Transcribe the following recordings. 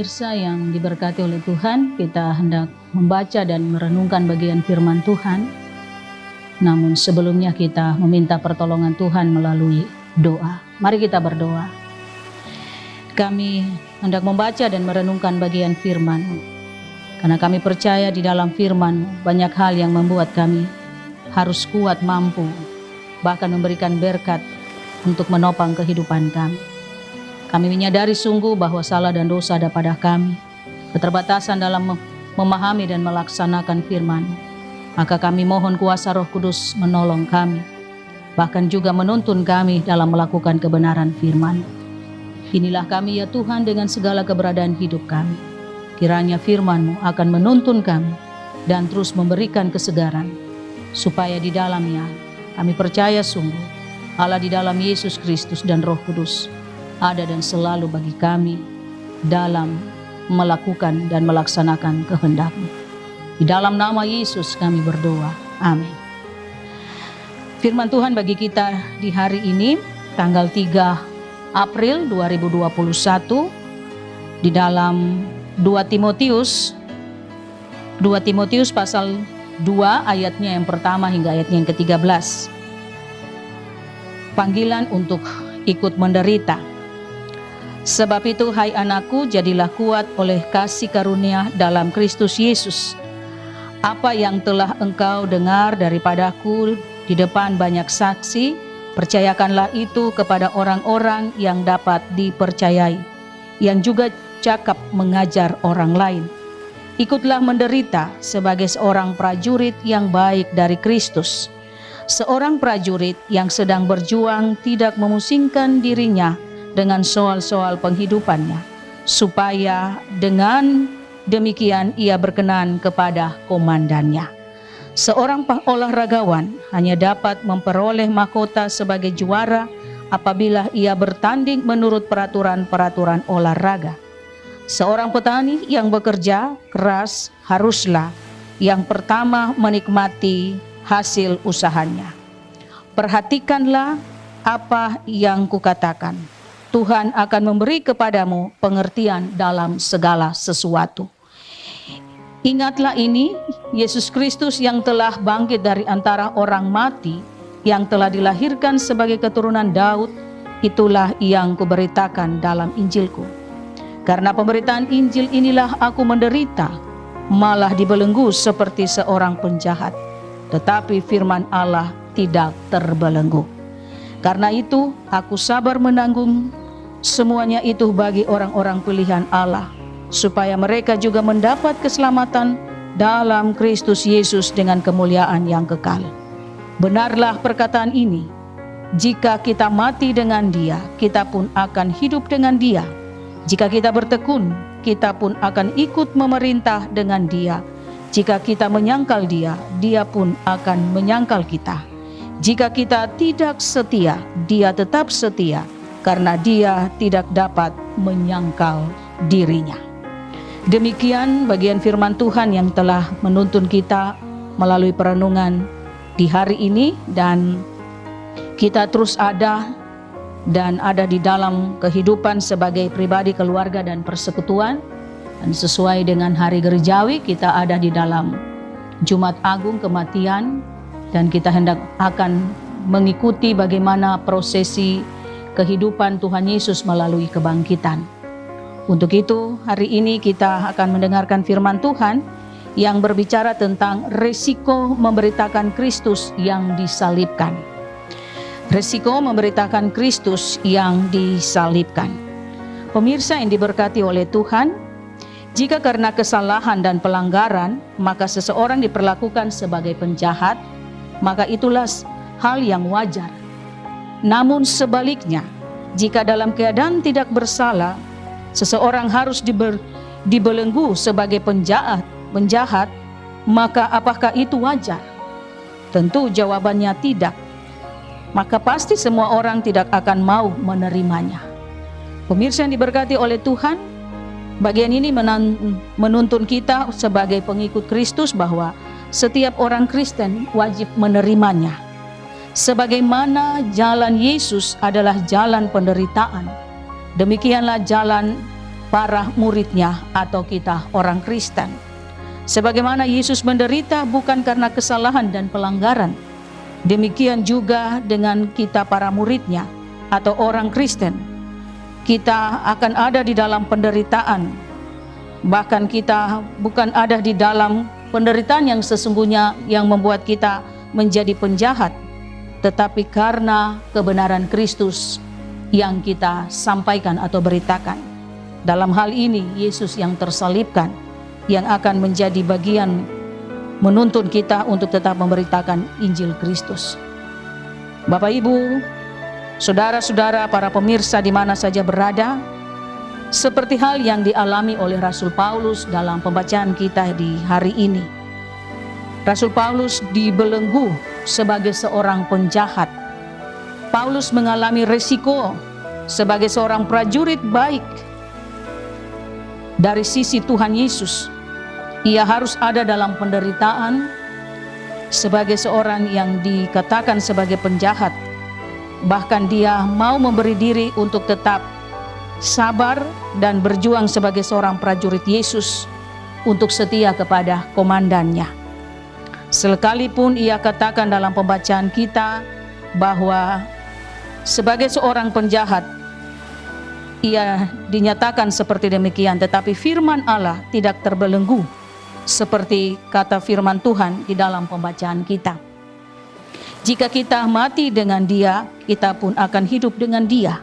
pemirsa yang diberkati oleh Tuhan, kita hendak membaca dan merenungkan bagian firman Tuhan. Namun sebelumnya kita meminta pertolongan Tuhan melalui doa. Mari kita berdoa. Kami hendak membaca dan merenungkan bagian firman-Mu. Karena kami percaya di dalam firman-Mu banyak hal yang membuat kami harus kuat, mampu, bahkan memberikan berkat untuk menopang kehidupan kami. Kami menyadari sungguh bahwa salah dan dosa ada pada kami, keterbatasan dalam memahami dan melaksanakan firman-Mu. Maka kami mohon kuasa Roh Kudus menolong kami, bahkan juga menuntun kami dalam melakukan kebenaran firman-Mu. Inilah kami ya Tuhan dengan segala keberadaan hidup kami. Kiranya firman-Mu akan menuntun kami dan terus memberikan kesegaran, supaya di dalamnya kami percaya sungguh Allah di dalam Yesus Kristus dan Roh Kudus ada dan selalu bagi kami dalam melakukan dan melaksanakan kehendak-Mu. Di dalam nama Yesus kami berdoa. Amin. Firman Tuhan bagi kita di hari ini, tanggal 3 April 2021, di dalam 2 Timotius pasal 2 ayatnya yang pertama hingga ayatnya yang ke-13. Panggilan untuk ikut menderita. Sebab itu, hai anakku, jadilah kuat oleh kasih karunia dalam Kristus Yesus. Apa yang telah engkau dengar daripadaku di depan banyak saksi, percayakanlah itu kepada orang-orang yang dapat dipercayai, yang juga cakap mengajar orang lain. Ikutlah menderita sebagai seorang prajurit yang baik dari Kristus. Seorang prajurit yang sedang berjuang tidak memusingkan dirinya dengan soal-soal penghidupannya, supaya dengan demikian ia berkenan kepada komandannya. Seorang olahragawan hanya dapat memperoleh mahkota sebagai juara apabila ia bertanding menurut peraturan-peraturan olahraga. Seorang petani yang bekerja keras haruslah yang pertama menikmati hasil usahanya. Perhatikanlah apa yang kukatakan. Tuhan akan memberi kepadamu pengertian dalam segala sesuatu. Ingatlah ini, Yesus Kristus yang telah bangkit dari antara orang mati, yang telah dilahirkan sebagai keturunan Daud, itulah yang kuberitakan dalam Injilku. Karena pemberitaan Injil inilah aku menderita, malah dibelenggu seperti seorang penjahat. Tetapi firman Allah tidak terbelenggu. Karena itu aku sabar menanggung semuanya itu bagi orang-orang pilihan Allah, supaya mereka juga mendapat keselamatan dalam Kristus Yesus dengan kemuliaan yang kekal. Benarlah perkataan ini, jika kita mati dengan Dia, kita pun akan hidup dengan Dia. Jika kita bertekun, kita pun akan ikut memerintah dengan Dia. Jika kita menyangkal Dia, Dia pun akan menyangkal kita. Jika kita tidak setia, Dia tetap setia, karena Dia tidak dapat menyangkal dirinya. Demikian bagian firman Tuhan yang telah menuntun kita melalui perenungan di hari ini, dan kita terus ada di dalam kehidupan sebagai pribadi, keluarga, dan persekutuan. Dan sesuai dengan hari gerejawi, kita ada di dalam Jumat Agung Kematian, dan kita hendak akan mengikuti bagaimana prosesi kehidupan Tuhan Yesus melalui kebangkitan. Untuk itu, hari ini kita akan mendengarkan firman Tuhan yang berbicara tentang resiko memberitakan Kristus yang disalibkan. Resiko memberitakan Kristus yang disalibkan. Pemirsa yang diberkati oleh Tuhan, jika karena kesalahan dan pelanggaran, maka seseorang diperlakukan sebagai penjahat, maka itulah hal yang wajar. Namun sebaliknya, jika dalam keadaan tidak bersalah, seseorang harus dibelenggu sebagai penjahat, maka apakah itu wajar? Tentu jawabannya tidak. Maka pasti semua orang tidak akan mau menerimanya. Pemirsa yang diberkati oleh Tuhan, bagian ini menuntun kita sebagai pengikut Kristus bahwa setiap orang Kristen wajib menerimanya. Sebagaimana jalan Yesus adalah jalan penderitaan, demikianlah jalan para muridnya atau kita orang Kristen. Sebagaimana Yesus menderita bukan karena kesalahan dan pelanggaran, demikian juga dengan kita para muridnya atau orang Kristen. Kita akan ada di dalam penderitaan, bahkan kita bukan ada di dalam penderitaan yang sesungguhnya yang membuat kita menjadi penjahat, tetapi karena kebenaran Kristus yang kita sampaikan atau beritakan. Dalam hal ini Yesus yang tersalibkan yang akan menjadi bagian menuntun kita untuk tetap memberitakan Injil Kristus. Bapak Ibu, saudara-saudara, para pemirsa di mana saja berada, seperti hal yang dialami oleh Rasul Paulus dalam pembacaan kita di hari ini. Rasul Paulus dibelenggu sebagai seorang penjahat. Paulus mengalami resiko sebagai seorang prajurit baik dari sisi Tuhan Yesus. Ia harus ada dalam penderitaan sebagai seorang yang dikatakan sebagai penjahat. Bahkan dia mau memberi diri untuk tetap sabar dan berjuang sebagai seorang prajurit Yesus untuk setia kepada komandannya. Sekalipun ia katakan dalam pembacaan kita bahwa sebagai seorang penjahat ia dinyatakan seperti demikian, tetapi firman Allah tidak terbelenggu seperti kata firman Tuhan di dalam pembacaan kita. Jika kita mati dengan Dia, kita pun akan hidup dengan Dia.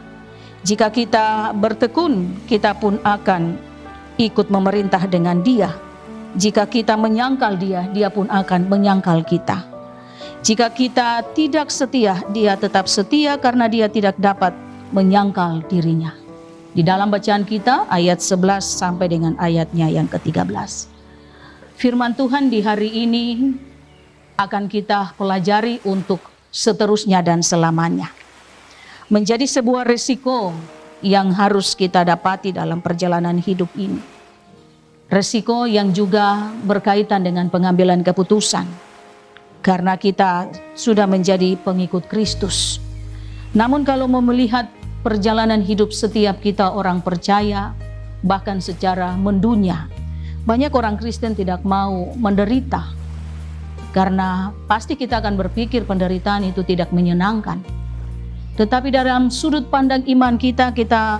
Jika kita bertekun, kita pun akan ikut memerintah dengan Dia. Jika kita menyangkal Dia, Dia pun akan menyangkal kita. Jika kita tidak setia, Dia tetap setia karena Dia tidak dapat menyangkal dirinya. Di dalam bacaan kita ayat 11 sampai dengan ayatnya yang ke-13. Firman Tuhan di hari ini akan kita pelajari untuk seterusnya dan selamanya. Menjadi sebuah risiko yang harus kita dapati dalam perjalanan hidup ini. Risiko yang juga berkaitan dengan pengambilan keputusan. Karena kita sudah menjadi pengikut Kristus. Namun kalau melihat perjalanan hidup setiap kita orang percaya, bahkan secara mendunia, banyak orang Kristen tidak mau menderita. Karena pasti kita akan berpikir penderitaan itu tidak menyenangkan. Tetapi dalam sudut pandang iman kita, kita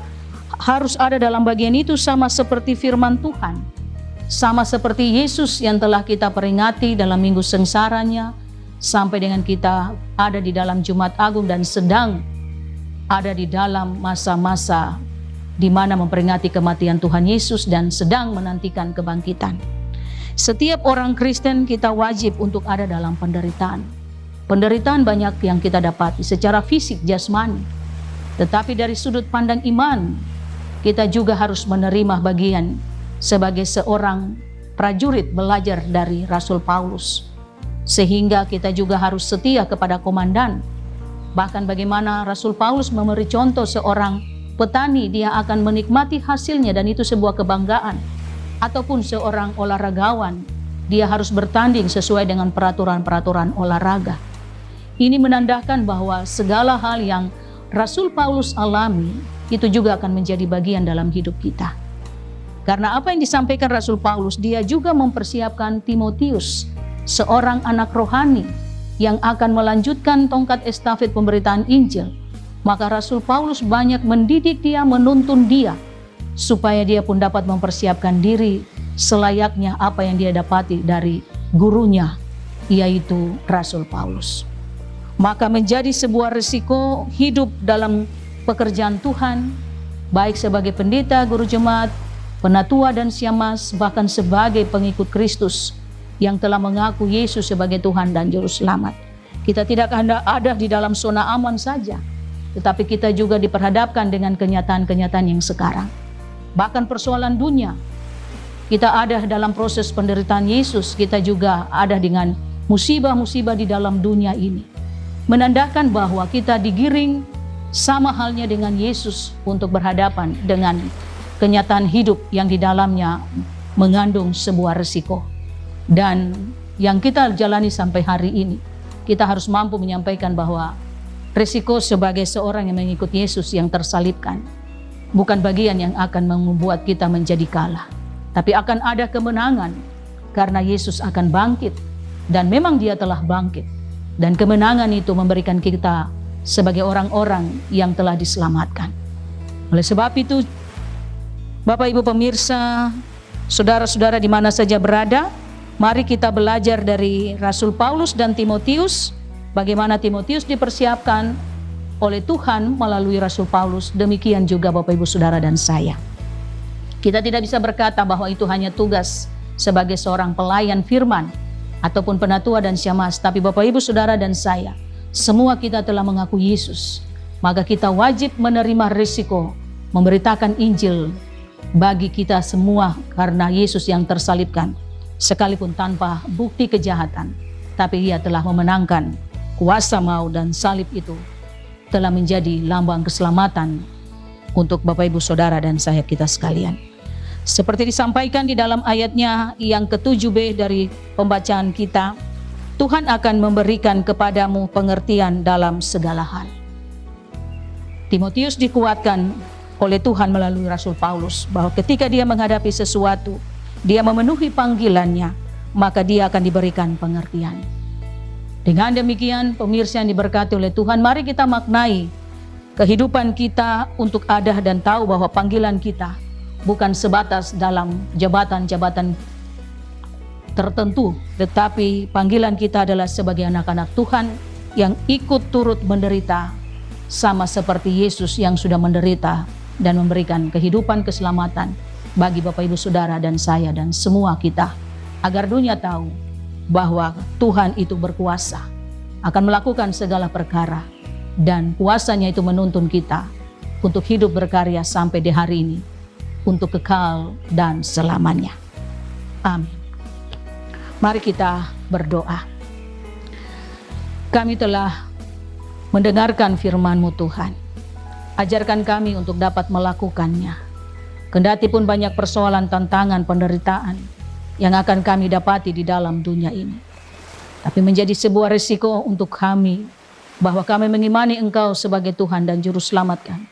harus ada dalam bagian itu sama seperti firman Tuhan. Sama seperti Yesus yang telah kita peringati dalam minggu sengsaranya, sampai dengan kita ada di dalam Jumat Agung dan sedang ada di dalam masa-masa di mana memperingati kematian Tuhan Yesus dan sedang menantikan kebangkitan. Setiap orang Kristen kita wajib untuk ada dalam penderitaan. Penderitaan banyak yang kita dapati secara fisik jasmani. Tetapi dari sudut pandang iman, kita juga harus menerima bagian sebagai seorang prajurit belajar dari Rasul Paulus. Sehingga kita juga harus setia kepada komandan. Bahkan bagaimana Rasul Paulus memberi contoh seorang petani, dia akan menikmati hasilnya dan itu sebuah kebanggaan. Ataupun seorang olahragawan, dia harus bertanding sesuai dengan peraturan-peraturan olahraga. Ini menandakan bahwa segala hal yang Rasul Paulus alami, itu juga akan menjadi bagian dalam hidup kita. Karena apa yang disampaikan Rasul Paulus, dia juga mempersiapkan Timotius, seorang anak rohani yang akan melanjutkan tongkat estafet pemberitaan Injil. Maka Rasul Paulus banyak mendidik dia, menuntun dia, supaya dia pun dapat mempersiapkan diri selayaknya apa yang dia dapati dari gurunya, yaitu Rasul Paulus. Maka menjadi sebuah risiko hidup dalam pekerjaan Tuhan, baik sebagai pendeta, guru jemaat, penatua dan syemasi, bahkan sebagai pengikut Kristus yang telah mengaku Yesus sebagai Tuhan dan Juru Selamat. Kita tidak ada di dalam zona aman saja, tetapi kita juga diperhadapkan dengan kenyataan-kenyataan yang sekarang. Bahkan persoalan dunia, kita ada dalam proses penderitaan Yesus, kita juga ada dengan musibah-musibah di dalam dunia ini. Menandakan bahwa kita digiring sama halnya dengan Yesus untuk berhadapan dengan kenyataan hidup yang di dalamnya mengandung sebuah risiko. Dan yang kita jalani sampai hari ini, kita harus mampu menyampaikan bahwa risiko sebagai seorang yang mengikut Yesus yang tersalibkan, bukan bagian yang akan membuat kita menjadi kalah, tapi akan ada kemenangan karena Yesus akan bangkit, dan memang Dia telah bangkit, dan kemenangan itu memberikan kita sebagai orang-orang yang telah diselamatkan. Oleh sebab itu, Bapak Ibu pemirsa, saudara-saudara di mana saja berada, mari kita belajar dari Rasul Paulus dan Timotius, bagaimana Timotius dipersiapkan oleh Tuhan melalui Rasul Paulus. Demikian juga Bapak Ibu Saudara dan saya. Kita tidak bisa berkata bahwa itu hanya tugas sebagai seorang pelayan firman ataupun penatua dan syemasi, tapi Bapak Ibu Saudara dan saya, semua kita telah mengaku Yesus. Maka kita wajib menerima risiko memberitakan Injil bagi kita semua, karena Yesus yang tersalibkan sekalipun tanpa bukti kejahatan, tapi Ia telah memenangkan kuasa maut, dan salib itu telah menjadi lambang keselamatan untuk Bapak Ibu Saudara dan saya kita sekalian. Seperti disampaikan di dalam ayatnya yang ke-7b dari pembacaan kita, Tuhan akan memberikan kepadamu pengertian dalam segala hal. Timotius dikuatkan oleh Tuhan melalui Rasul Paulus bahwa ketika dia menghadapi sesuatu, dia memenuhi panggilannya, maka dia akan diberikan pengertian. Dengan demikian, pemirsa yang diberkati oleh Tuhan, mari kita maknai kehidupan kita untuk ada dan tahu bahwa panggilan kita bukan sebatas dalam jabatan-jabatan tertentu, tetapi panggilan kita adalah sebagai anak-anak Tuhan yang ikut turut menderita sama seperti Yesus yang sudah menderita dan memberikan kehidupan keselamatan bagi Bapak Ibu Saudara dan saya dan semua kita, agar dunia tahu bahwa Tuhan itu berkuasa, akan melakukan segala perkara, dan kuasanya itu menuntun kita untuk hidup berkarya sampai di hari ini, untuk kekal dan selamanya. Amin. Mari kita berdoa. Kami telah mendengarkan firman-Mu Tuhan. Ajarkan kami untuk dapat melakukannya. Kendati pun banyak persoalan, tantangan, penderitaan yang akan kami dapati di dalam dunia ini, tapi menjadi sebuah risiko untuk kami bahwa kami mengimani Engkau sebagai Tuhan dan Juru Selamat kami,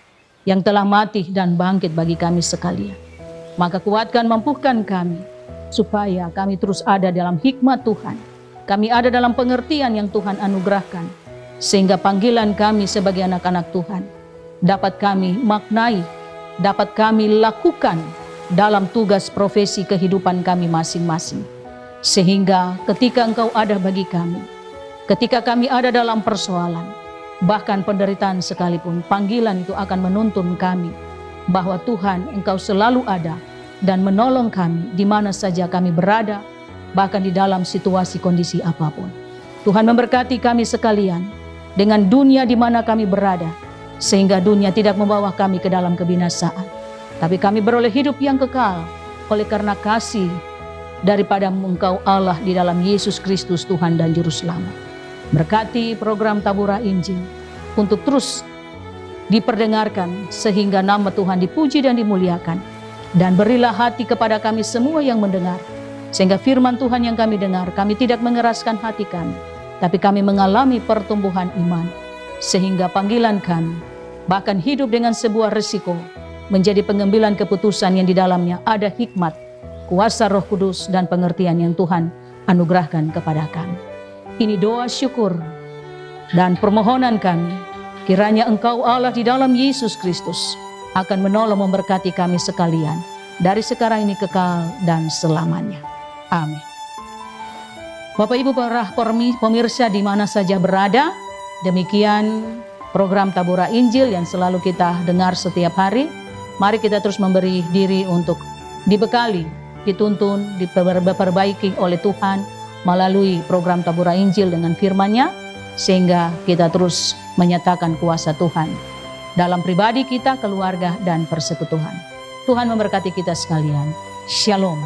yang telah mati dan bangkit bagi kami sekalian. Maka kuatkan, mampukan kami, supaya kami terus ada dalam hikmat Tuhan. Kami ada dalam pengertian yang Tuhan anugerahkan, sehingga panggilan kami sebagai anak-anak Tuhan dapat kami maknai, dapat kami lakukan dalam tugas profesi kehidupan kami masing-masing. Sehingga ketika Engkau ada bagi kami, ketika kami ada dalam persoalan, bahkan penderitaan sekalipun, panggilan itu akan menuntun kami bahwa Tuhan, Engkau selalu ada dan menolong kami di mana saja kami berada, bahkan di dalam situasi kondisi apapun. Tuhan memberkati kami sekalian dengan dunia di mana kami berada, sehingga dunia tidak membawa kami ke dalam kebinasaan, tapi kami beroleh hidup yang kekal oleh karena kasih daripada Engkau Allah di dalam Yesus Kristus Tuhan dan Juru Selamat. Berkati program Taburah Injil untuk terus diperdengarkan sehingga nama Tuhan dipuji dan dimuliakan. Dan berilah hati kepada kami semua yang mendengar, sehingga firman Tuhan yang kami dengar, kami tidak mengeraskan hati kami, tapi kami mengalami pertumbuhan iman, sehingga panggilan kami bahkan hidup dengan sebuah risiko, menjadi pengambilan keputusan yang di dalamnya ada hikmat, kuasa Roh Kudus, dan pengertian yang Tuhan anugerahkan kepada kami. Ini doa syukur dan permohonan kami, kiranya Engkau Allah di dalam Yesus Kristus akan menolong memberkati kami sekalian, dari sekarang ini kekal dan selamanya. Amin. Bapak Ibu para pemirsa di mana saja berada, demikian program Taburah Injil yang selalu kita dengar setiap hari. Mari kita terus memberi diri untuk dibekali, dituntun, diperbaiki oleh Tuhan melalui program Taburah Injil dengan firman-Nya, sehingga kita terus menyatakan kuasa Tuhan dalam pribadi kita, keluarga, dan persekutuan. Tuhan memberkati kita sekalian. Shalom.